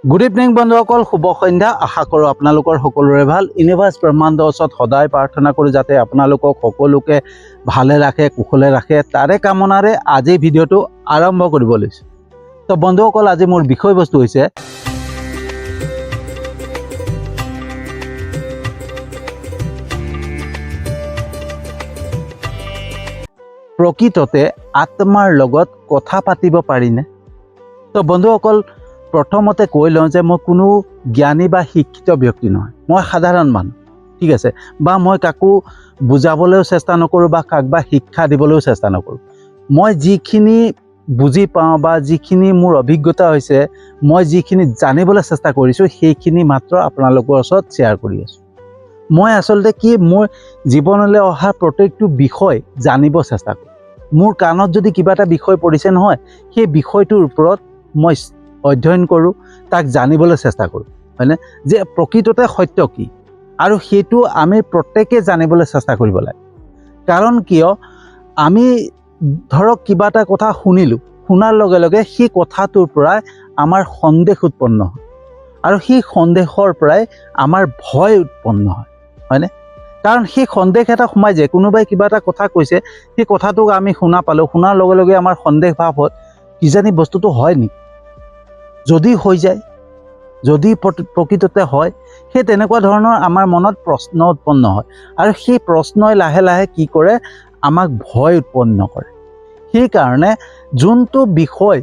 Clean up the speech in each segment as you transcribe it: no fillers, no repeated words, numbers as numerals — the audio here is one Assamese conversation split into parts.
গুড ইভিনিং বন্ধুসকল, শুভ সন্ধ্যা। আশা কৰোঁ আপোনালোকৰ সকলোৰে ভাল। ইউনিভাৰ্ছ ব্ৰহ্মাণ্ডৰ ওচৰত সদায় প্ৰাৰ্থনা কৰোঁ যাতে আপোনালোকক সকলোকে ভালে ৰাখে, কুশলে ৰাখে। তাৰে কামনাৰে আজি ভিডিঅ'টো আৰম্ভ কৰিব লৈছোঁ। তো বন্ধুসকল, আজি মোৰ বিষয়বস্তু হৈছে প্ৰকৃততে আত্মাৰ লগত কথা পাতিব পাৰিনে? তো বন্ধুসকল, প্ৰথমতে কৈ লওঁ যে মই কোনো জ্ঞানী বা শিক্ষিত ব্যক্তি নহয়, মই সাধাৰণ মানুহ, ঠিক আছে। বা মই কাকো বুজাবলৈও চেষ্টা নকৰোঁ বা কাকবা শিক্ষা দিবলৈও চেষ্টা নকৰোঁ। মই যিখিনি বুজি পাওঁ বা যিখিনি মোৰ অভিজ্ঞতা হৈছে, মই যিখিনি জানিবলৈ চেষ্টা কৰিছোঁ, সেইখিনি মাত্ৰ আপোনালোকৰ ওচৰত শ্বেয়াৰ কৰি আছোঁ। মই আচলতে কি, মোৰ জীৱনলৈ অহা প্ৰত্যেকটো বিষয় জানিব চেষ্টা কৰোঁ। মোৰ কাণত যদি কিবা এটা বিষয় পৰিছে নহয়, সেই বিষয়টোৰ ওপৰত মই অধ্যয়ন কৰোঁ, তাক জানিবলৈ চেষ্টা কৰোঁ, হয়নে? যে প্ৰকৃততে সত্য কি, আৰু সেইটো আমি প্ৰত্যেকে জানিবলৈ চেষ্টা কৰিব লাগে। কাৰণ কিয়, আমি ধৰক কিবা এটা কথা শুনিলোঁ, শুনাৰ লগে লগে সেই কথাটোৰ পৰাই আমাৰ সন্দেহ উৎপন্ন হয়, আৰু সেই সন্দেহৰ পৰাই আমাৰ ভয় উৎপন্ন হয়, হয়নে? কাৰণ সেই সন্দেহ এটা সোমাই যায়। কোনোবাই কিবা এটা কথা কৈছে, সেই কথাটোক আমি শুনা পালোঁ, শুনাৰ লগে লগে আমাৰ সন্দেহ ভাৱ হ'ল, কিজানি বস্তুটো হয় নেকি, যদি হৈ যায়, যদি প্ৰকৃততে হয়, সেই তেনেকুৱা ধৰণৰ আমাৰ মনত প্ৰশ্ন উৎপন্ন হয়, আৰু সেই প্ৰশ্নই লাহে লাহে কি কৰে, আমাক ভয় উৎপন্ন কৰে। সেইকাৰণে যোনটো বিষয়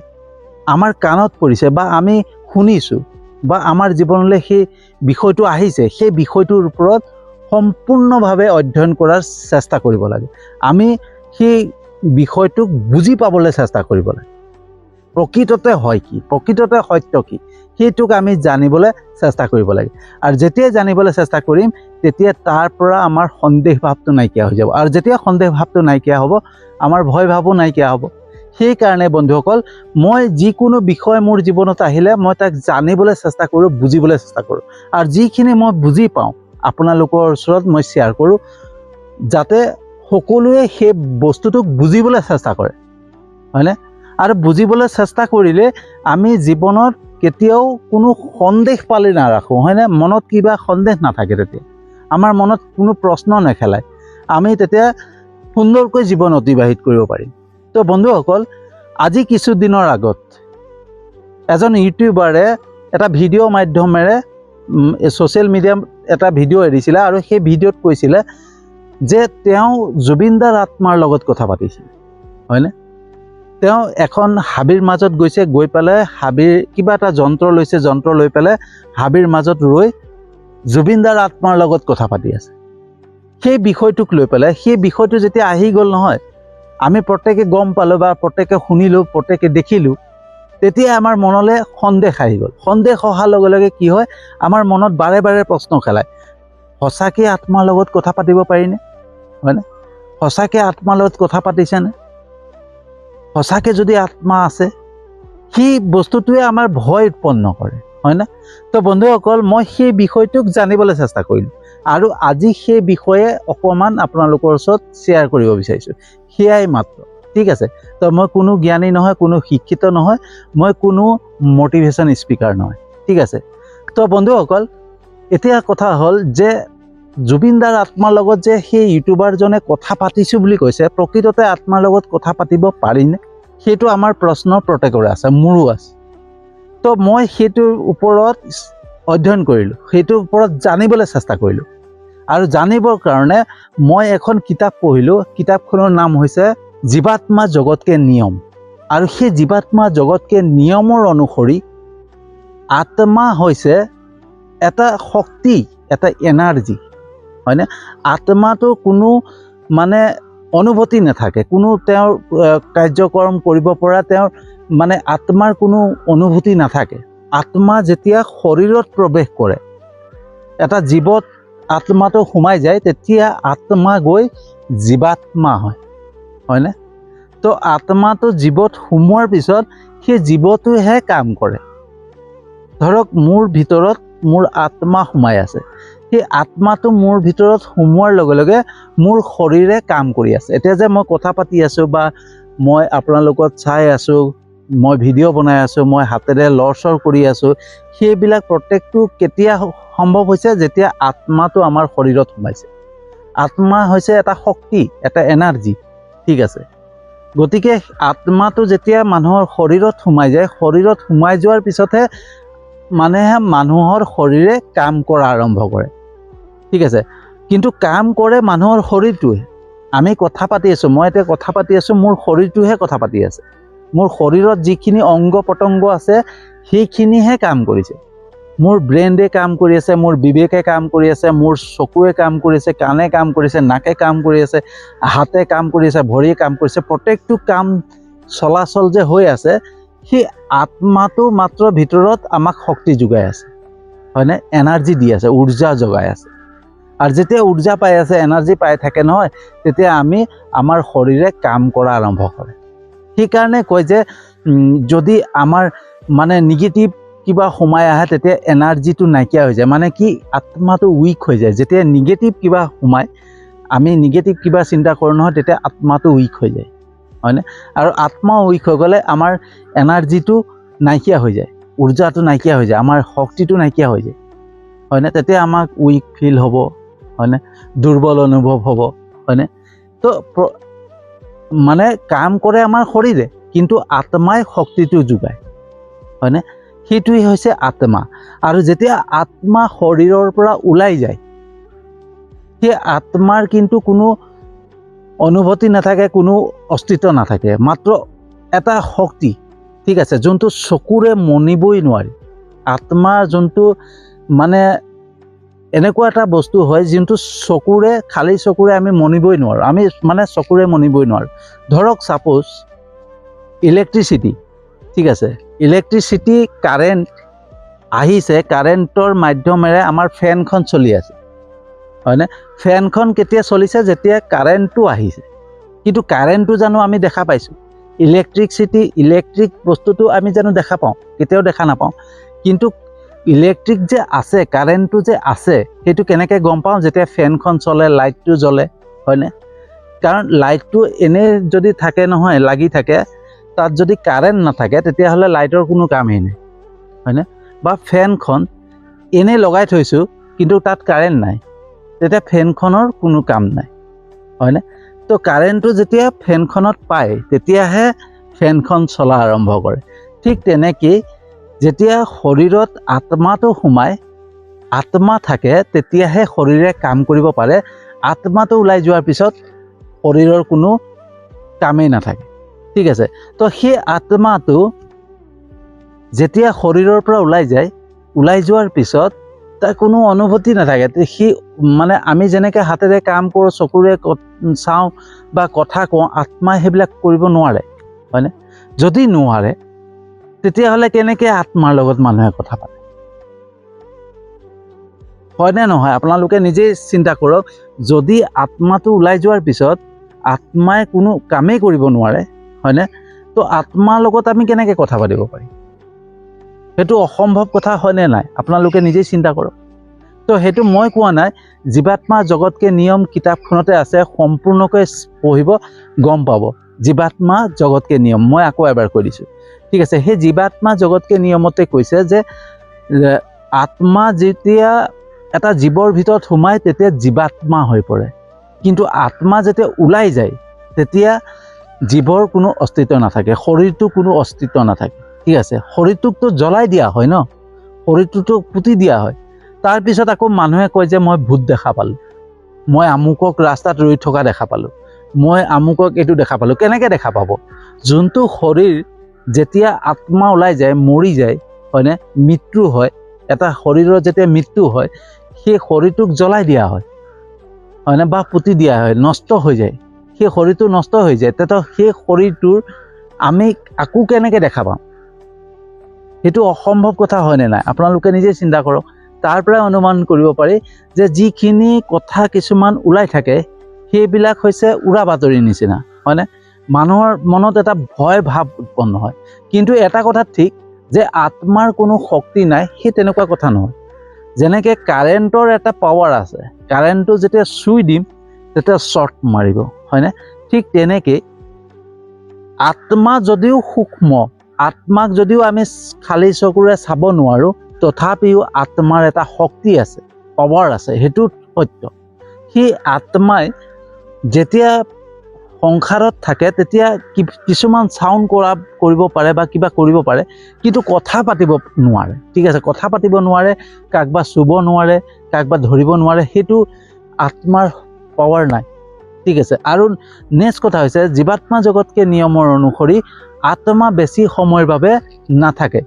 আমাৰ কাণত পৰিছে বা আমি শুনিছোঁ বা আমাৰ জীৱনলৈ সেই বিষয়টো আহিছে, সেই বিষয়টোৰ ওপৰত সম্পূৰ্ণভাৱে অধ্যয়ন কৰাৰ চেষ্টা কৰিব লাগে। আমি সেই বিষয়টোক বুজি পাবলৈ চেষ্টা কৰিব লাগে। প্ৰকৃততে হয় কি, প্ৰকৃততে সত্য কি, সেইটোক আমি জানিবলৈ চেষ্টা কৰিব লাগে। আৰু যেতিয়াই জানিবলৈ চেষ্টা কৰিম, তেতিয়া তাৰ পৰা আমাৰ সন্দেহ ভাৱটো নাইকিয়া হৈ যাব, আৰু যেতিয়া সন্দেহ ভাৱটো নাইকিয়া হ'ব, আমাৰ ভয় ভাৱো নাইকিয়া হ'ব। সেইকাৰণে বন্ধুসকল, মই যিকোনো বিষয় মোৰ জীৱনত আহিলে মই তাক জানিবলৈ চেষ্টা কৰোঁ, বুজিবলৈ চেষ্টা কৰোঁ, আৰু যিখিনি মই বুজি পাওঁ আপোনালোকৰ ওচৰত মই শ্বেয়াৰ কৰোঁ, যাতে সকলোৱে সেই বস্তুটোক বুজিবলৈ চেষ্টা কৰে, হয়নে? আৰু বুজিবলৈ চেষ্টা কৰিলে আমি জীৱনত কেতিয়াও কোনো সন্দেহ পালি নাৰাখোঁ, হয়নে? মনত কিবা সন্দেহ নাথাকে, তেতিয়া আমাৰ মনত কোনো প্ৰশ্ন নেখেলায়, আমি তেতিয়া সুন্দৰকৈ জীৱন অতিবাহিত কৰিব পাৰিম। তো বন্ধুসকল, আজি কিছুদিনৰ আগত এজন ইউটিউবাৰে এটা ভিডিঅ' মাধ্যমেৰে ছ'চিয়েল মিডিয়াত এটা ভিডিঅ' এৰিছিলে, আৰু সেই ভিডিঅ'ত কৈছিলে যে তেওঁ জুবিন দাৰ আত্মাৰ লগত কথা পাতিছিল, হয়নে? তেওঁ এখন হাবিৰ মাজত গৈছে, গৈ পেলাই হাবিৰ কিবা এটা যন্ত্ৰ লৈছে, যন্ত্ৰ লৈ পেলাই হাবিৰ মাজত ৰৈ জুবিন দাৰ আত্মাৰ লগত কথা পাতি আছে। সেই বিষয়টোক লৈ পেলাই, সেই বিষয়টো যেতিয়া আহি গ'ল নহয়, আমি প্ৰত্যেকে গম পালোঁ বা প্ৰত্যেকে শুনিলোঁ, প্ৰত্যেকে দেখিলোঁ, তেতিয়া আমাৰ মনলৈ সন্দেহ আহি গ'ল। সন্দেহ অহাৰ লগে লগে কি হয়, আমাৰ মনত বাৰে বাৰে প্ৰশ্ন খেলায়, সঁচাকৈ আত্মাৰ লগত কথা পাতিব পাৰিনে, হয়নে? সঁচাকৈ আত্মাৰ লগত কথা পাতিছেনে? সঁচাকৈ যদি আত্মা আছে, সেই বস্তুটোৱে আমাৰ ভয় উৎপন্ন কৰে, হয়নে? তো বন্ধুসকল, মই সেই বিষয়টোক জানিবলৈ চেষ্টা কৰিলোঁ, আৰু আজি সেই বিষয়ে অকণমান আপোনালোকৰ ওচৰত শ্বেয়াৰ কৰিব বিচাৰিছোঁ, সেয়াই মাত্ৰ, ঠিক আছে? তো মই কোনো জ্ঞানী নহয়, কোনো শিক্ষিত নহয়, মই কোনো মটিভেশ্যন স্পীকাৰ নহয়, ঠিক আছে? তো বন্ধুসকল, এতিয়া কথা হ'ল যে জুবিন দাৰ আত্মাৰ লগত যে সেই ইউটিউবাৰজনে কথা পাতিছোঁ বুলি কৈছে, প্ৰকৃততে আত্মাৰ লগত কথা পাতিব পাৰিনে? সেইটো আমাৰ প্ৰশ্ন প্ৰত্যেকৰে আছে, মোৰো আছে। তো মই সেইটোৰ ওপৰত অধ্যয়ন কৰিলোঁ, সেইটোৰ ওপৰত জানিবলৈ চেষ্টা কৰিলোঁ, আৰু জানিবৰ কাৰণে মই এখন কিতাপ পঢ়িলোঁ। কিতাপখনৰ নাম হৈছে জীৱাত্মা জগতকে নিয়ম। আৰু সেই জীৱাত্মা জগতকে নিয়মৰ অনুসৰি আত্মা হৈছে এটা শক্তি, এটা এনাৰ্জি, হয়নে? আত্মাটো কোনো মানে অনুভূতি নাথাকে, কোনো তেওঁৰ কাৰ্যক্ৰম কৰিব পৰা তেওঁৰ মানে আত্মাৰ কোনো অনুভূতি নাথাকে। আত্মা যেতিয়া শৰীৰত প্ৰৱেশ কৰে, এটা জীৱত আত্মাটো সোমাই যায়, তেতিয়া আত্মা গৈ জীৱাত্মা হয়, হয়নে? তো আত্মাটো জীৱত সোমোৱাৰ পিছত সেই জীৱটোহে কাম কৰে। ধৰক মোৰ ভিতৰত মোৰ আত্মা সোমাই আছে, সেই আত্মাটো মোৰ ভিতৰত সোমোৱাৰ লগে লগে মোৰ শৰীৰে কাম কৰি আছে। এতিয়া যে মই কথা পাতি আছোঁ বা মই আপোনালোকত চাই আছোঁ, মই ভিডিঅ' বনাই আছোঁ, মই হাতেৰে লৰচৰ কৰি আছোঁ, সেইবিলাক প্ৰত্যেকটো কেতিয়া সম্ভৱ হৈছে যেতিয়া আত্মাটো আমাৰ শৰীৰত সোমাইছে। আত্মা হৈছে এটা শক্তি, এটা এনাৰ্জি, ঠিক আছে। গতিকে আত্মাটো যেতিয়া মানুহৰ শৰীৰত সোমাই যায়, শৰীৰত সোমাই যোৱাৰ পিছতহে মানুহৰ শৰীৰে কাম কৰা আৰম্ভ কৰে, ঠিক আছে। কিন্তু কাম কৰে মানুহৰ শৰীৰটোৱে। আমি কথা পাতি আছোঁ, মই এতিয়া কথা পাতি আছোঁ, মোৰ শৰীৰটোহে কথা পাতি আছে। মোৰ শৰীৰত যিখিনি অংগ পতংগ আছে সেইখিনিহে কাম কৰিছে। মোৰ ব্ৰেইনে কাম কৰি আছে, মোৰ বিবেকে কাম কৰি আছে, মোৰ চকুৱে কাম কৰিছে, কাণে কাম কৰিছে, নাকে কাম কৰি আছে, হাতে কাম কৰি আছে, ভৰিয়ে কাম কৰিছে। প্ৰত্যেকটো কাম চলাচল যে হৈ আছে, সেই আত্মাটো মাত্ৰ ভিতৰত আমাক শক্তি যোগাই আছে, হয়নে? এনাৰ্জি দি আছে, উৰ্জা যোগাই আছে। আৰু যেতিয়া উৰ্জা পাই আছে, এনাৰ্জি পাই থাকে নহয়, তেতিয়া আমাৰ শৰীৰে কাম কৰা আৰম্ভ কৰে। সেইকাৰণে কয় যে যদি আমাৰ নিগেটিভ কিবা সোমাই আহে তেতিয়া এনাৰ্জিটো নাইকিয়া হৈ যায়, কি আত্মাটো উইক হৈ যায়। যেতিয়া নিগেটিভ কিবা সোমায়, আমি নিগেটিভ কিবা চিন্তা কৰোঁ নহয়, তেতিয়া আত্মাটো উইক হৈ যায়, হয়নে? আৰু আত্মা উইক হৈ গ'লে আমাৰ এনাৰ্জিটো নাইকিয়া হৈ যায়, উৰ্জাটো নাইকিয়া হৈ যায়, আমাৰ শক্তিটো নাইকিয়া হৈ যায়, হয়নে? তেতিয়া আমাক উইক ফিল হ'ব, হয়নে? দুৰ্বল অনুভৱ হ'ব, হয়নে? তো কাম কৰে আমাৰ শৰীৰে, কিন্তু আত্মাই শক্তিটো যোগায়, হয়নে? সেইটোৱে হৈছে আত্মা। আৰু যেতিয়া আত্মা শৰীৰৰ পৰা ওলাই যায়, সেই আত্মাৰ কিন্তু কোনো অনুভূতি নাথাকে, কোনো অস্তিত্ব নাথাকে, মাত্ৰ এটা শক্তি, ঠিক আছে, যোনটো চকুৰে মনিবই নোৱাৰি। আত্মাৰ যোনটো এনেকুৱা এটা বস্তু হয় যোনটো খালী চকুৰে আমি মনিবই নোৱাৰোঁ, আমি চকুৰে মনিবই নোৱাৰোঁ। ধৰক ছাপোজ ইলেক্ট্ৰিচিটি, ঠিক আছে, ইলেক্ট্ৰিচিটি কাৰেণ্ট আহিছে, কাৰেণ্টৰ মাধ্যমেৰে আমাৰ ফেনখন চলি আছে, হয়নে? ফেনখন কেতিয়া চলিছে? যেতিয়া কাৰেণ্টটো আহিছে। কিন্তু কাৰেণ্টটো জানো আমি দেখা পাইছোঁ? ইলেক্ট্ৰিক বস্তুটো আমি জানো দেখা পাওঁ? কেতিয়াও দেখা নাপাওঁ। কিন্তু ইলেক্ট্ৰিক যে আছে, কাৰেণ্টটো যে আছে, সেইটো কেনেকৈ গম পাওঁ? যেতিয়া ফেনখন চলে, লাইটটো জ্বলে, হয়নে? কাৰণ লাইটটো এনেই যদি থাকে নহয়, লাগি থাকে, তাত যদি কাৰেণ্ট নাথাকে তেতিয়াহ'লে লাইটৰ কোনো কামেই নাই, হয়নে? বা ফেনখন এনেই লগাই থৈছোঁ কিন্তু তাত কাৰেণ্ট নাই, তেতিয়া ফেনখনৰ কোনো কাম নাই, হয়নে? তো কাৰেণ্টটো যেতিয়া ফেনখনত পায় তেতিয়াহে ফেনখন চলা আৰম্ভ কৰে। ঠিক তেনেকেই যেতিয়া শৰীৰত আত্মাটো সোমায়, আত্মা থাকে, তেতিয়াহে শৰীৰে কাম কৰিব পাৰে। আত্মাটো ওলাই যোৱাৰ পিছত শৰীৰৰ কোনো কামেই নাথাকে, ঠিক আছে। তো সেই আত্মাটো যেতিয়া শৰীৰৰ পৰা ওলাই যোৱাৰ পিছত তাৰ কোনো অনুভূতি নাথাকে। সি আমি যেনেকৈ হাতেৰে কাম কৰোঁ, চকুৰে চাওঁ বা কথা কওঁ, আত্মাই সেইবিলাক কৰিব নোৱাৰে, হয়নে? যদি নোৱাৰে তেতিয়াহ'লে কেনেকৈ আত্মাৰ লগত মানুহে কথা পাতে, হয়নে নহয়? আপোনালোকে নিজেই চিন্তা কৰক। যদি আত্মাটো ওলাই যোৱাৰ পিছত আত্মাই কোনো কামেই কৰিব নোৱাৰে, হয়নে? তো আত্মাৰ লগত আমি কেনেকৈ কথা পাতিব পাৰিম? সেইটো অসম্ভৱ কথা, হয়নে নাই? আপোনালোকে নিজেই চিন্তা কৰক। তো সেইটো মই কোৱা নাই, জীৱাত্মা জগতকে নিয়ম কিতাপখনতে আছে, সম্পূৰ্ণকৈ পঢ়িব, গম পাব। জীৱাত্মা জগতকে নিয়ম, মই আকৌ এবাৰ কৈ দিছোঁ, ঠিক আছে। সেই জীৱাত্মা জগতকে নিয়মতে কৈছে যে আত্মা যেতিয়া এটা জীৱৰ ভিতৰত সোমায় তেতিয়া জীৱাত্মা হৈ পৰে, কিন্তু আত্মা যেতিয়া ওলাই যায় তেতিয়া জীৱৰ কোনো অস্তিত্ব নাথাকে, শৰীৰটো কোনো অস্তিত্ব নাথাকে, ঠিক আছে। শৰীৰটোকতো জ্বলাই দিয়া হয় ন, শৰীৰটোতো পুতি দিয়া হয়। তাৰপিছত আকৌ মানুহে কয় যে মই ভূত দেখা পালোঁ, মই আমুকক ৰাস্তাত ৰৈ থকা দেখা পালোঁ, মই আমুকক এইটো দেখা পালোঁ। কেনেকৈ দেখা পাব? যোনটো শৰীৰ যেতিয়া আত্মা ওলাই যায়, মৰি যায়, হয়নে? মৃত্যু হয়, এটা শৰীৰৰ যেতিয়া মৃত্যু হয়, সেই শৰীৰটোক জ্বলাই দিয়া হয়, হয়নে? বা পুতি দিয়া হয়, নষ্ট হৈ যায়, সেই শৰীৰটো নষ্ট হৈ যায়। তেতিয়া সেই শৰীৰটোৰ আমি আকৌ কেনেকৈ দেখা পাম? সেইটো অসম্ভৱ কথা, হয়নে নাই? আপোনালোকে নিজে চিন্তা কৰক। তাৰ পৰাই অনুমান কৰিব পাৰি যে যিখিনি কথা কিছুমান ওলাই থাকে সেইবিলাক হৈছে উৰা বাতৰিৰ নিচিনা, হয়নে? মানুহৰ মনত এটা ভয় ভাৱ উৎপন্ন হয়। কিন্তু এটা কথা ঠিক যে আত্মাৰ কোনো শক্তি নাই, সেই তেনেকুৱা কথা নহয়। যেনেকৈ কাৰেণ্টৰ এটা পাৱাৰ আছে, কাৰেণ্টটো যেতিয়া চুই দিম তেতিয়া শ্বৰ্ট মাৰিব, হয়নে? ঠিক তেনেকৈ আত্মা যদিও সূক্ষ্ম, আত্মাক যদিও আমি খালী চকুৰে চাব নোৱাৰোঁ, তথাপিও আত্মাৰ এটা শক্তি আছে, পাৱাৰ আছে, সেইটো সত্য। সেই আত্মাই যেতিয়া সংসাৰত থাকে তেতিয়া কিছুমান চাউণ্ড কৰিব পাৰে বা কিবা কৰিব পাৰে, কিন্তু কথা পাতিব নোৱাৰে। ঠিক আছে, কথা পাতিব নোৱাৰে, কাকবা চুব নোৱাৰে, কাকবা ধৰিব নোৱাৰে, সেইটো আত্মাৰ পাৱাৰ নাই। ঠিক আছে, আৰু নেক্সট কথা হৈছে জীৱাত্মা জগতকে নিয়মৰ অনুসৰি আত্মা বেছি সময়ৰ বাবে নাথাকে,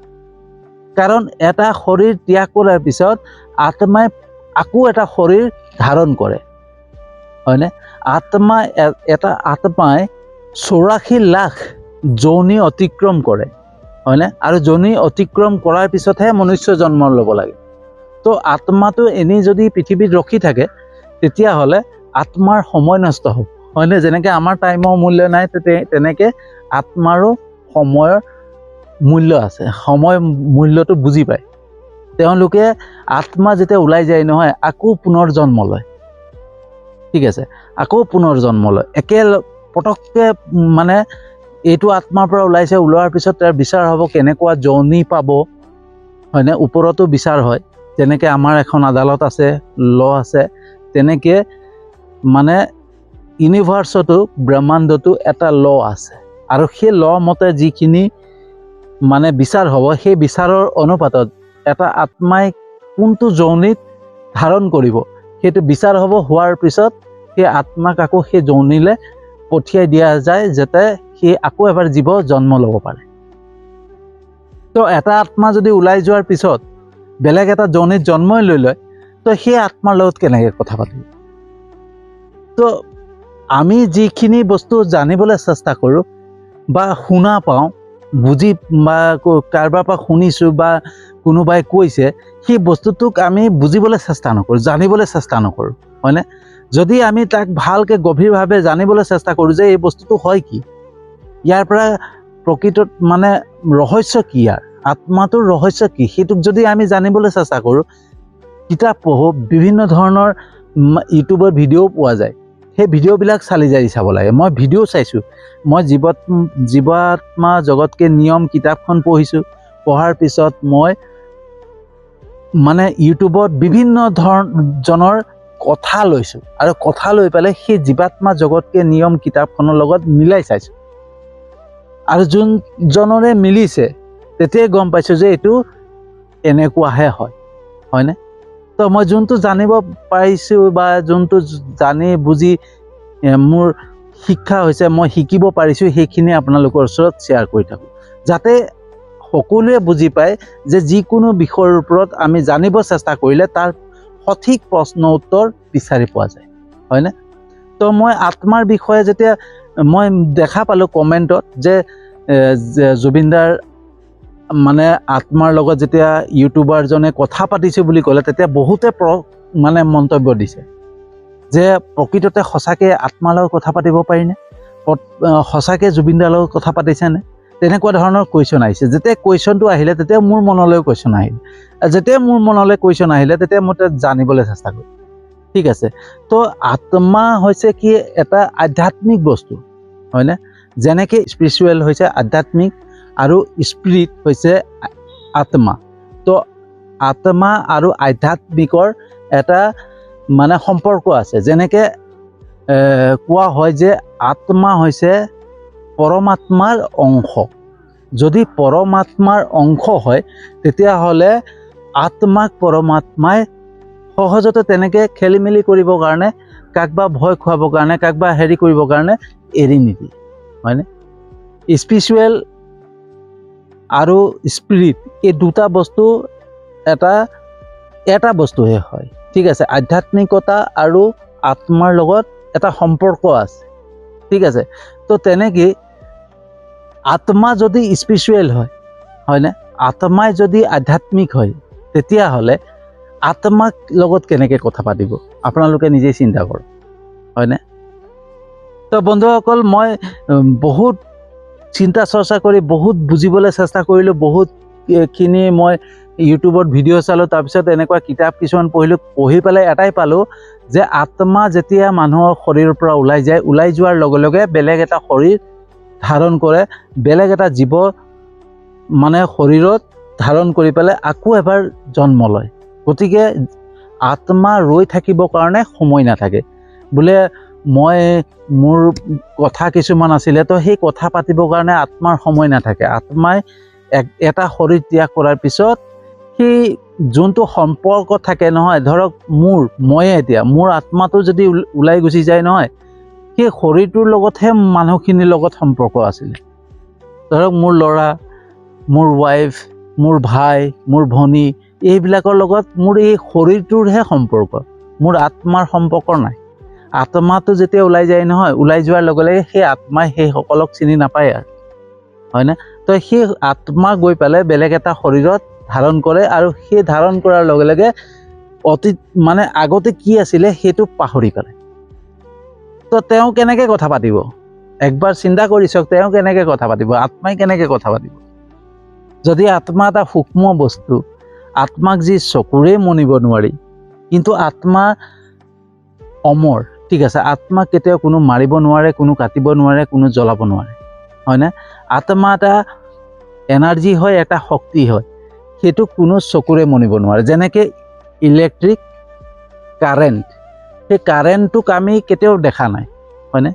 কাৰণ এটা শৰীৰ ত্যাগ কৰাৰ পিছত আত্মাই আকৌ এটা শৰীৰ ধাৰণ কৰে, হয়নে? আত্মাই 84 লাখ যোনি অতিক্ৰম কৰে, হয়নে? আৰু যোনি অতিক্ৰম কৰাৰ পিছতহে মনুষ্য জন্ম ল'ব লাগে। তো আত্মাটো এনেই যদি পৃথিৱীত ৰখি থাকে তেতিয়াহ'লে আত্মাৰ সময় নষ্ট হ'ব, হয়নে? যেনেকৈ আমাৰ টাইমৰ মূল্য নাই, তেনেকৈ আত্মাৰো সময়ৰ মূল্য আছে, সময় মূল্যটো বুজি পায়। তেওঁলোকে আত্মা যেতিয়া ওলাই যায় নহয়, আকৌ পুনৰ জন্ম লয়। ঠিক আছে, আকৌ পুনৰ জন্ম লয়। পটককৈ মানে এইটো আত্মাৰ পৰা ওলাইছে, ওলোৱাৰ পিছত তাৰ বিচাৰ হ'ব কেনেকুৱা যোনি পাব, হয়নে? ওপৰতো বিচাৰ হয়, যেনেকৈ আমাৰ এখন আদালত আছে, ল আছে, তেনেকৈ মানে ইউনিভাৰ্চতো, ব্ৰহ্মাণ্ডতো এটা ল আছে, আৰু সেই ল মতে যিখিনি মানে বিচাৰ হ'ব, সেই বিচাৰৰ অনুপাতত এটা আত্মাই কোনটো যৌনিত ধাৰণ কৰিব সেইটো বিচাৰ হ'ব। হোৱাৰ পিছত সেই আত্মাক আকৌ সেই যৌনিলে পঠিয়াই দিয়া যায়, যাতে সি আকৌ এবাৰ জীৱ জন্ম ল'ব পাৰে। তো এটা আত্মা যদি ওলাই যোৱাৰ পিছত বেলেগ এটা যৌনিত জন্মই লৈ লয়, তো সেই আত্মাৰ লগত কেনেকৈ কথা পাতিব? তো আমি যিখিনি বস্তু জানিবলৈ চেষ্টা কৰোঁ বা শুনা পাওঁ, বুজি বা কাৰোবাৰ পৰা শুনিছোঁ বা কোনোবাই কৈছে, সেই বস্তুটোক আমি বুজিবলৈ চেষ্টা নকৰোঁ, জানিবলৈ চেষ্টা নকৰোঁ, হয়নে? যদি আমি তাক ভালকৈ গভীৰভাৱে জানিবলৈ চেষ্টা কৰোঁ যে এই বস্তুটো হয় কি, ইয়াৰ পৰা প্ৰকৃতত মানে ৰহস্য কি, ইয়াৰ আত্মাটোৰ ৰহস্য কি, সেইটোক যদি আমি জানিবলৈ চেষ্টা কৰোঁ, কিতাপ পঢ়োঁ, বিভিন্ন ধৰণৰ ইউটিউবত ভিডিঅ' পোৱা যায়, সেই ভিডিঅ'বিলাক চালি জাৰি চাব লাগে। মই ভিডিঅ' চাইছোঁ, মই জীৱাত্মা জগতকে নিয়ম কিতাপখন পঢ়িছোঁ, পঢ়াৰ পিছত মই মানে ইউটিউবত বিভিন্ন জনৰ কথা লৈছোঁ, আৰু কথা লৈ পেলাই সেই জীৱাত্মা জগতকে নিয়ম কিতাপখনৰ লগত মিলাই চাইছোঁ, আৰু যোনজনৰে মিলিছে তেতিয়াই গম পাইছোঁ যে এইটো এনেকুৱাহে হয়, হয়নে? তো মই যোনটো জানিব পাৰিছোঁ বা যোনটো জানি বুজি মোৰ শিক্ষা হৈছে, মই শিকিব পাৰিছোঁ, সেইখিনি আপোনালোকৰ ওচৰত শ্বেয়াৰ কৰি থাকোঁ, যাতে সকলোৱে বুজি পায় যে যিকোনো বিষয়ৰ ওপৰত আমি জানিব চেষ্টা কৰিলে তাৰ সঠিক প্ৰশ্ন উত্তৰ বিচাৰি পোৱা যায়, হয়নে? তো মই আত্মাৰ বিষয়ে যেতিয়া মই দেখা পালোঁ কমেণ্টত যে জুবিনদাৰ মানে আত্মাৰ লগত যেতিয়া ইউটিউবাৰজনে কথা পাতিছোঁ বুলি ক'লে, তেতিয়া বহুতে মানে মন্তব্য দিছে যে প্ৰকৃততে সঁচাকৈ আত্মাৰ লগত কথা পাতিব পাৰিনে, সঁচাকৈ জুবিনদাৰ লগত কথা পাতিছেনে, তেনেকুৱা ধৰণৰ কুৱেশ্যন আহিছে। যেতিয়া কুৱেশ্যনটো আহিলে তেতিয়া মোৰ মনলৈ কুৱেশ্যন আহিল, যেতিয়া মোৰ মনলৈ কুৱেশ্যন আহিলে তেতিয়া মই তাত জানিবলৈ চেষ্টা কৰিলোঁ। ঠিক আছে, তো আত্মা হৈছে কি এটা আধ্যাত্মিক বস্তু, হয়নে? যেনেকৈ স্পিৰিচুৱেল হৈছে আধ্যাত্মিক আৰু স্পিৰিট হৈছে আত্মা। তো আত্মা আৰু আধ্যাত্মিকৰ এটা মানে সম্পৰ্ক আছে। যেনেকৈ কোৱা হয় যে আত্মা হৈছে পৰমাত্মাৰ অংশ। যদি পৰমাত্মাৰ অংশ হয় তেতিয়াহ'লে আত্মাক পৰমাত্মাই সহজতে তেনেকৈ খেলি মেলি কৰিবৰ কাৰণে, কাকবা ভয় খুৱাবৰ কাৰণে, কাকবা হেৰি কৰিবৰ কাৰণে এৰি নিদিয়ে, হয়নে? স্পিৰিচুৱেল আৰু স্পিৰিট এই দুটা বস্তু এটা বস্তুহে হয়। ঠিক আছে, আধ্যাত্মিকতা আৰু আত্মাৰ লগত এটা সম্পৰ্ক আছে। ঠিক আছে, তো তেনেকৈ আত্মা যদি স্পিৰিচুৱেল হয়, হয়নে? আত্মাই যদি আধ্যাত্মিক হয়, তেতিয়াহ'লে আত্মাক লগত কেনেকৈ কথা পাতিব আপোনালোকে নিজেই চিন্তা কৰক, হয়নে? তো বন্ধুসকল, মই বহুত চিন্তা চৰ্চা কৰি বহুত বুজিবলৈ চেষ্টা কৰিলোঁ, বহুতখিনি মই ইউটিউবত ভিডিঅ' চালোঁ, তাৰপিছত এনেকুৱা কিতাপ কিছুমান পঢ়িলোঁ, পঢ়ি পেলাই এটাই পালোঁ যে আত্মা যেতিয়া মানুহৰ শৰীৰৰ পৰা ওলাই যায়, ওলাই যোৱাৰ লগে লগে বেলেগ এটা শৰীৰ ধাৰণ কৰে, বেলেগ এটা জীৱ মানে শৰীৰত ধাৰণ কৰি পেলাই আকৌ এবাৰ জন্ম লয়। গতিকে আত্মা ৰৈ থাকিবৰ কাৰণে সময় নাথাকে। বোলে মই মোৰ কথা কিছুমান আছিলে, তো সেই কথা পাতিবৰ কাৰণে আত্মাৰ সময় নাথাকে। আত্মাই এটা শৰীৰ ত্যাগ কৰাৰ পিছত সেই যোনটো সম্পৰ্ক থাকে নহয়, ধৰক ময়ে এতিয়া মোৰ আত্মাটো যদি ওলাই গুচি যায় নহয়, সেই শৰীৰটোৰ লগতহে মানুহখিনিৰ লগত সম্পৰ্ক আছিলে। ধৰক মোৰ ল'ৰা, মোৰ ৱাইফ, মোৰ ভাই, মোৰ ভনী, এইবিলাকৰ লগত মোৰ এই শৰীৰটোৰহে সম্পৰ্ক, মোৰ আত্মাৰ সম্পৰ্ক নাই। আত্মাটো যেতিয়া ওলাই যায় নহয়, ওলাই যোৱাৰ লগে লগে সেই আত্মাই সেইসকলক চিনি নাপায় আৰু, হয়নে? তো সেই আত্মা গৈ পেলাই বেলেগ এটা শৰীৰত ধাৰণ কৰে, আৰু সেই ধাৰণ কৰাৰ লগে লগে অতীত মানে আগতে কি আছিলে সেইটো পাহৰি পেলায়। তো তেওঁ কেনেকৈ কথা পাতিব? একবাৰ চিন্তা কৰি চাওক, তেওঁ কেনেকৈ কথা পাতিব? আত্মাই কেনেকৈ কথা পাতিব? যদি আত্মা এটা সূক্ষ্ম বস্তু, আত্মাক যি চকুৰে মনিব নোৱাৰি, কিন্তু আত্মা অমৰ, ঠিক আছে? আত্মাক কেতিয়াও কোনো মাৰিব নোৱাৰে, কোনো কাটিব নোৱাৰে, কোনো জ্বলাব নোৱাৰে, হয়নে? আত্মা এটা এনাৰ্জি হয়, এটা শক্তি হয়, সেইটো কোনো চকুৰে মনিব নোৱাৰে। যেনেকৈ ইলেক্ট্ৰিক কাৰেণ্ট, সেই কাৰেণ্টটোক আমি কেতিয়াও দেখা নাই, হয়নে?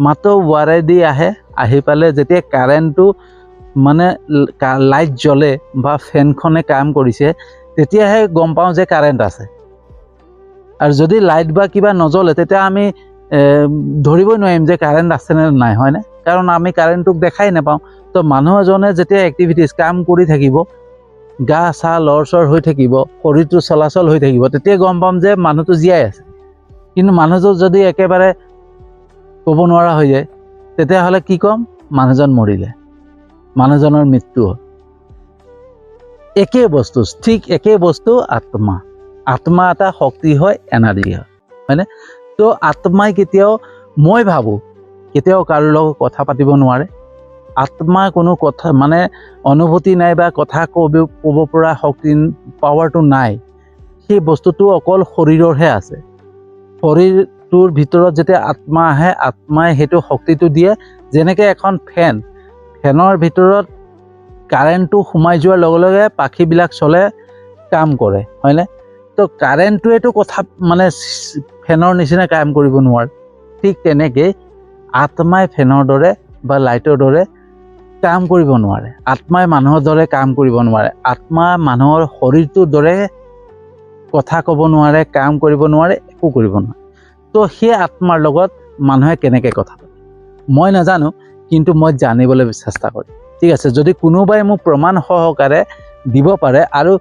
মাত্ৰ ৱাৰেদি আহি পেলাই যেতিয়া কাৰেণ্টটো মানে লাইট জ্বলে বা ফেনখনে কাম কৰিছে, তেতিয়াহে গম পাওঁ যে কাৰেণ্ট আছে। আৰু যদি লাইট বা কিবা নজ্বলে, তেতিয়া আমি ধৰিবই নোৱাৰিম যে কাৰেণ্ট আছে নে নাই, হয়নে? কাৰণ আমি কাৰেণ্টটোক দেখাই নাপাওঁ। তো মানুহ এজনে যেতিয়া এক্টিভিটিজ কাম কৰি থাকিব, গা চা লৰচৰ হৈ থাকিব, শৰীৰটো চলাচল হৈ থাকিব, তেতিয়া গম পাম যে মানুহটো জীয়াই আছে। কিন্তু মানুহটো যদি একেবাৰে ক'ব নোৱাৰা হৈ যায়, তেতিয়াহ'লে কি ক'ম? মানুহজন মৰিলে, মানুহজনৰ মৃত্যু হ'ল। একেই বস্তু, ঠিক একেই বস্তু আত্মা। আত্মা এটা শক্তি হয়, এনাৰ্জি হয়, হয়নে? তো আত্মাই কেতিয়াও, মই ভাবোঁ, কেতিয়াও কাৰো লগত কথা পাতিব নোৱাৰে। আত্মাৰ কোনো কথা মানে অনুভূতি নাই বা কথা ক'ব পৰা শক্তি, পাৱাৰটো নাই। সেই বস্তুটো অকল শৰীৰৰহে আছে। শৰীৰটোৰ ভিতৰত যেতিয়া আত্মা আহে, আত্মাই সেইটো শক্তিটো দিয়ে। যেনেকৈ এখন ফেনৰ ভিতৰত কাৰেণ্টটো সোমাই যোৱাৰ লগে লগে পাখীবিলাক চলে, কাম কৰে, হয়নে? তো কাৰেণ্টটোৱেতো কথা মানে ফেনৰ নিচিনা কাম কৰিব নোৱাৰে। ঠিক তেনেকৈ আত্মাই ফেনৰ দৰে বা লাইটৰ দৰে কাম কৰিব নোৱাৰে। আত্মাই মানুহৰ দৰে কাম কৰিব নোৱাৰে। আত্মা মানুহৰ শৰীৰটোৰ দৰে কথা ক'ব নোৱাৰে, কাম কৰিব নোৱাৰে, একো কৰিব নোৱাৰে। তো সেই আত্মাৰ লগত মানুহে কেনেকৈ কথা পাতে মই নাজানো, কিন্তু মই জানিবলৈ চেষ্টা কৰিম, ঠিক আছে? যদি কোনোবাই মোক প্ৰমাণ সহকাৰে দিব পাৰে, আৰু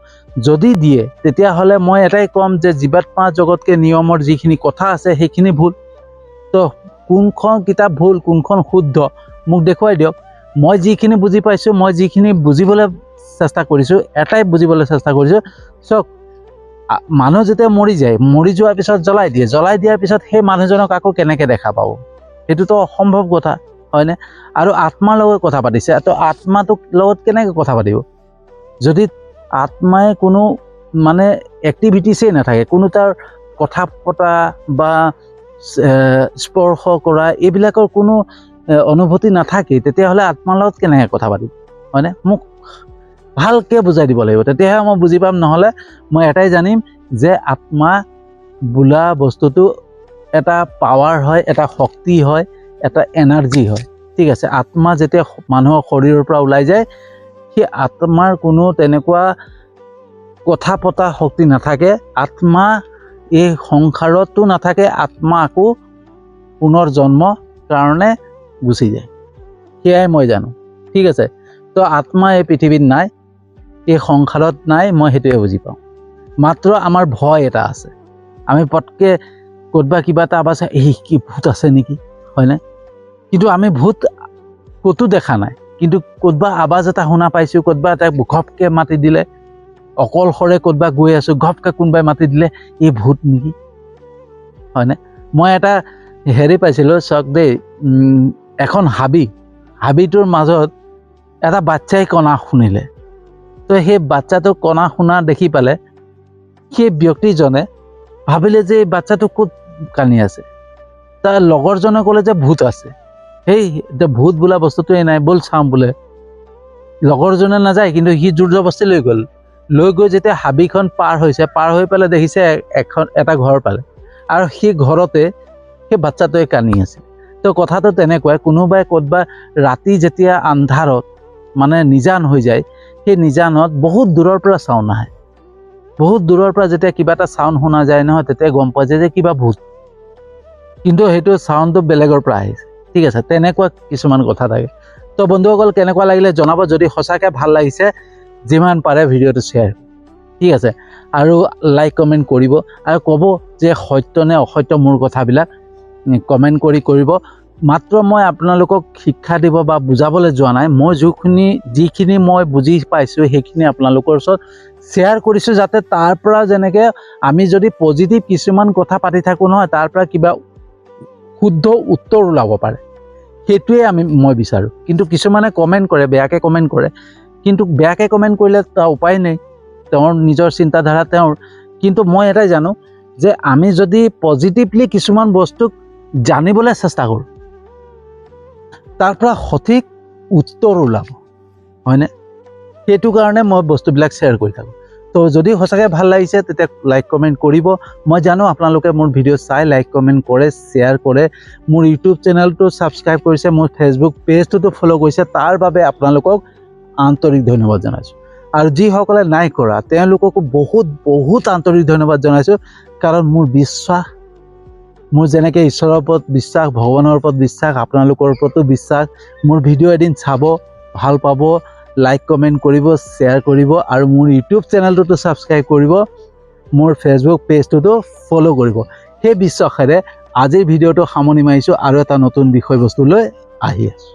যদি দিয়ে, তেতিয়াহ'লে মই এটাই ক'ম যে জীৱাত্মা জগতকে নিয়মৰ যিখিনি কথা আছে সেইখিনি ভুল। তো কোনখন কিতাপ ভুল, কোনখন শুদ্ধ, মোক দেখুৱাই দিয়ক। মই যিখিনি বুজি পাইছোঁ, মই যিখিনি বুজিবলৈ চেষ্টা কৰিছোঁ, এটাই বুজিবলৈ চেষ্টা কৰিছোঁ, চাওক, মানুহ যেতিয়া মৰি যায়, মৰি যোৱাৰ পিছত জ্বলাই দিয়ে, জ্বলাই দিয়াৰ পিছত সেই মানুহজনক আকৌ কেনেকৈ দেখা পাব? সেইটোতো অসম্ভৱ কথা, হয়নে? আৰু আত্মাৰ লগত কথা পাতিছে, তো আত্মাটোক লগত কেনেকৈ কথা পাতিব? যদি আত্মাই কোনো মানে এক্টিভিটিছেই নাথাকে, কোনো তাৰ কথা পতা বা স্পৰ্শ কৰা, এইবিলাকৰ কোনো অনুভূতি নাথাকে, তেতিয়াহ'লে আত্মাৰ লগত কেনেকৈ কথা পাতিব, হয়নে? মোক ভালকৈ বুজাই দিব লাগিব, তেতিয়াহে মই বুজি পাম। নহ'লে মই এটাই জানিম যে আত্মা বোলা বস্তুটো এটা পাৱাৰ হয়, এটা শক্তি হয়, এটা এনাৰ্জি হয়, ঠিক আছে? আত্মা যেতিয়া মানুহৰ শৰীৰৰ পৰা ওলাই যায়, সেই আত্মাৰ কোনো তেনেকুৱা কথা পতা শক্তি নাথাকে। আত্মা এই সংসাৰতো নাথাকে। আত্মা আকৌ পুনৰ জন্ম কাৰণে গুচি যায়, সেয়াই মই জানো, ঠিক আছে? তো আত্মা এই পৃথিৱীত নাই, এই সংসাৰত নাই, মই সেইটোৱে বুজি পাওঁ। মাত্ৰ আমাৰ ভয় এটা আছে। আমি পটকৈ ক'তবা কিবা এটা আৱাজ, কি ভূত আছে নেকি, হয়নে? কিন্তু আমি ভূত ক'তো দেখা নাই, কিন্তু ক'তবা আৱাজ এটা শুনা পাইছোঁ, ক'তবা এটা ঘপকৈ মাতি দিলে, অকলশৰে ক'তবা গৈ আছোঁ, ঘপকৈ কোনোবাই মাতি দিলে, এই ভূত নেকি, হয়নে? মই এটা হেৰি পাইছিলোঁ, চাওক দেই, এখন হাবিটোৰ মাজত এটা বাচ্চাই কণা শুনিলে। তো সেই বাচ্চাটো কণা শুনা দেখি পালে সেই ব্যক্তিজনে ভাবিলে যে এই বাচ্চাটো ক'ত কান্দি আছে। তাৰ লগৰজনে ক'লে যে ভূত আছে। সেই ভূত বোলা বস্তুটোৱে নাই, ব'ল চাওঁ বোলে। লগৰজনে নাযায়, কিন্তু সি জোৰ জবস্তি লৈ গ'ল। লৈ গৈ যেতিয়া হাবিখন পাৰ হৈছে, পাৰ হৈ পেলাই দেখিছে এটা ঘৰ পালে, আৰু সেই ঘৰতে সেই বাচ্চাটোৱে কান্দি আছে। তো কথাটো তেনেকুৱাই, কোনোবাই ক'তবা ৰাতি যেতিয়া আন্ধাৰত মানে নিজান হৈ যায়, সেই নিজানত বহুত দূৰৰ পৰা চাউণ্ড আহে। বহুত দূৰৰ পৰা যেতিয়া কিবা এটা চাউণ্ড শুনা যায় নহয়, তেতিয়া গম পোৱা যায় যে কিবা ভূত, কিন্তু সেইটো চাউণ্ডটো বেলেগৰ পৰা আহিছে। ঠিক আছে, তেনেকুৱা কিছুমান কথা থাকে। তো বন্ধুসকল, কেনেকুৱা লাগিলে জনাব। যদি সঁচাকৈ ভাল লাগিছে, যিমান পাৰে ভিডিঅ'টো শ্বেয়াৰ, ঠিক আছে, আৰু লাইক কমেণ্ট কৰিব, আৰু ক'ব যে সত্য নে অসত্য মোৰ কথাবিলাক কমেণ্ট কৰিব। মাত্ৰ মই আপোনালোকক শিক্ষা দিব বা বুজাবলৈ যোৱা নাই। মই যিখিনি মই বুজি পাইছোঁ সেইখিনি আপোনালোকৰ ওচৰত শ্বেয়াৰ কৰিছোঁ, যাতে তাৰ পৰা যেনেকৈ আমি যদি পজিটিভ কিছুমান কথা পাতি থাকোঁ নহয়, তাৰ পৰা কিবা শুদ্ধ উত্তৰ ওলাব পাৰে, সেইটোৱে মই বিচাৰোঁ। কিন্তু কিছুমানে কমেণ্ট কৰে, বেয়াকৈ কমেণ্ট কৰে, কিন্তু বেয়াকৈ কমেণ্ট কৰিলে তাৰ উপায় নাই, তেওঁৰ নিজৰ চিন্তাধাৰা তেওঁৰ। কিন্তু মই এটাই জানো যে আমি যদি পজিটিভলি কিছুমান বস্তুক জানিবলৈ চেষ্টা কৰোঁ, তাৰ পৰা সঠিক উত্তৰ ওলাব, হয়নে? সেইটো কাৰণে মই বস্তুবিলাক শ্বেয়াৰ কৰি থাকোঁ। তো যদি সঁচাকৈ ভাল লাগিছে তেতিয়া লাইক কমেণ্ট কৰিব। মই জানো আপোনালোকে মোৰ ভিডিঅ' চাই লাইক কমেণ্ট কৰে, শ্বেয়াৰ কৰে, মোৰ ইউটিউব চেনেলটো ছাবস্ক্ৰাইব কৰিছে, মোৰ ফেচবুক পেজটোতো ফ'ল' কৰিছে, তাৰ বাবে আপোনালোকক আন্তৰিক ধন্যবাদ জনাইছোঁ। আৰু যিসকলে নাই কৰা তেওঁলোককো বহুত বহুত আন্তৰিক ধন্যবাদ জনাইছোঁ, কাৰণ মোৰ বিশ্বাস, মোৰ যেনেকৈ ঈশ্বৰৰ ওপৰত বিশ্বাস, ভগৱানৰ ওপৰত বিশ্বাস, আপোনালোকৰ ওপৰতো বিশ্বাস। মোৰ ভিডিঅ' এদিন চাব, ভাল পাব, লাইক কমেণ্ট কৰিব, শ্বেয়াৰ কৰিব, আৰু মোৰ ইউটিউব চেনেলটোতো ছাবস্ক্ৰাইব কৰিব, মোৰ ফেচবুক পেজটোতো ফ'ল' কৰিব। সেই বিশ্বাসেৰে আজিৰ ভিডিঅ'টো সামৰণি মাৰিছোঁ, আৰু এটা নতুন বিষয়বস্তু লৈ আহি আছোঁ।